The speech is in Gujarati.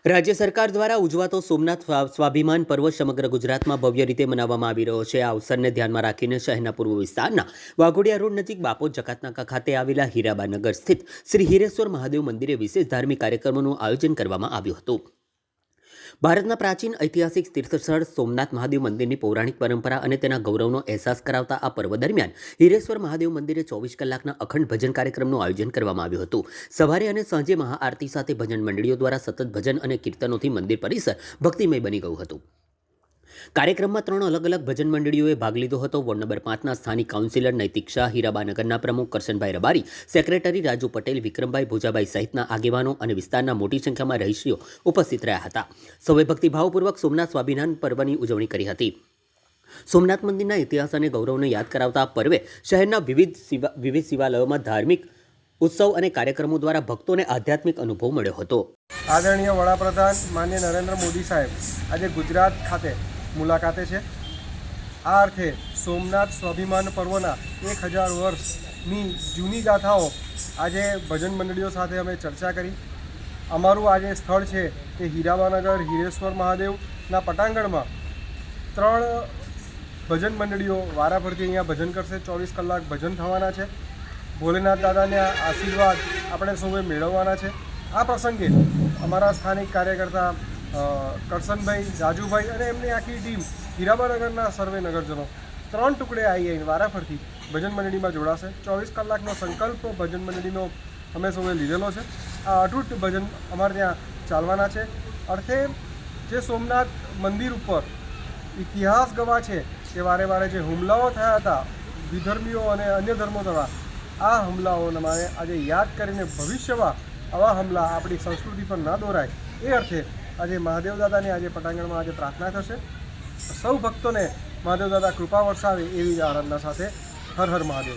રાજ્ય સરકાર દ્વારા ઉજવાતો સોમનાથ સ્વાભિમાન પર્વ સમગ્ર ગુજરાતમાં ભવ્ય રીતે મનાવવામાં આવી રહ્યો છે। આ અવસરને ધ્યાનમાં રાખીને શહેરના પૂર્વ વિસ્તારના વાઘોડિયા રોડ નજીક બાપોદ જકાતનાકા ખાતે આવેલા હીરાબાનગર સ્થિત શ્રી હિરેશ્વર મહાદેવ મંદિરે વિશેષ ધાર્મિક કાર્યક્રમોનું આયોજન કરવામાં આવ્યું હતું। ભારતના પ્રાચીન ઐતિહાસિક તીર્થસ્થળ સોમનાથ મહાદેવ મંદિરની પૌરાણિક પરંપરા અને તેના ગૌરવનો અહેસાસ કરાવતા આ પર્વ દરમિયાન હિરેશ્વર મહાદેવ મંદિરે 24 કલાકના અખંડ ભજન કાર્યક્રમનું આયોજન કરવામાં આવ્યું હતું। સવારે અને સાંજે મહાઆરતી સાથે ભજન મંડળીઓ દ્વારા સતત ભજન અને કીર્તનોથી મંદિર પરિસર ભક્તિમય બની ગયું હતું। કાર્યક્રમમાં 3 અલગ અલગ ભજન મંડળીઓએ ભાગ લીધો હતો। વોર્ડ નંબર 5ના સ્થાનિક કાઉન્સિલર નૈતિક શાહ, હીરાબાનગરના પ્રમુખ કરશનભાઈ રબારી, સેક્રેટરી રાજુ પટેલ, વિક્રમભાઈ ભોજાભાઈ સહિતના આગેવાનો અને વિસ્તારના મોટી સંખ્યામાં રહીશીઓ ઉપસ્થિત રહ્યા હતા। સૌએ ભક્તિભાવપૂર્વક સોમનાથ સ્વાભિમાન પર્વની ઉજવણી કરી હતી। સોમનાથ મંદિરના ઇતિહાસ અને ગૌરવને યાદ કરાવતા આ પર્વે શહેરના વિવિધ શિવાલયોમાં ધાર્મિક ઉત્સવ અને કાર્યક્રમો દ્વારા ભક્તોને આધ્યાત્મિક અનુભવ મળ્યો હતો। આદરણીય વડાપ્રધાન માનનીય નરેન્દ્ર મોદી સાહેબ આજે ગુજરાત ખાતે મુલાકાતે છે। આ અર્થે સોમનાથ સ્વાભિમાન પર્વના 1000 વર્ષની જૂની ગાથાઓ આજે ભજન મંડળીઓ સાથે અમે ચર્ચા કરી। અમારું આજે સ્થળ છે તે હીરાબાનગર હિરેશ્વર મહાદેવના પટાંગણમાં 3 ભજન મંડળીઓ વારાફરતી અહીંયા ભજન કરશે। 24 કલાક ભજન થવાના છે। ભોલેનાથ દાદાના આશીર્વાદ આપણે સૌએ મેળવવાના છે। આ પ્રસંગે અમારા સ્થાનિક કાર્યકર્તા કરશનભાઈ, રાજુભાઈ અને એમની આખી ટીમ હીરાબાનગરના સર્વે નગરજનો 3 ટુકડે આવીને વારાફરતી ભજન મંડળીમાં જોડાશે। 24 કલાકનો સંકલ્પ ભજન મંડળીનો અમે સૌએ લીધેલો છે। આ અતૂટ ભજન અમારે ત્યાં ચાલવાના છે। અર્થે જે સોમનાથ મંદિર ઉપર ઇતિહાસ ગવા છે કે વારે વારે જે હુમલાઓ થયા હતા વિધર્મીઓ અને અન્ય ધર્મો દ્વારા, આ હુમલાઓને મારે આજે યાદ કરીને ભવિષ્યમાં આવા હુમલા આપણી સંસ્કૃતિ પર ના દોરાય એ અર્થે આજે મહાદેવ દાદાની આજે પટાંગણમાં આજે પ્રાર્થના થશે। સૌ ભક્તોને મહાદેવ દાદા કૃપા વરસાવે એવી આરાધના સાથે હર હર મહાદેવ।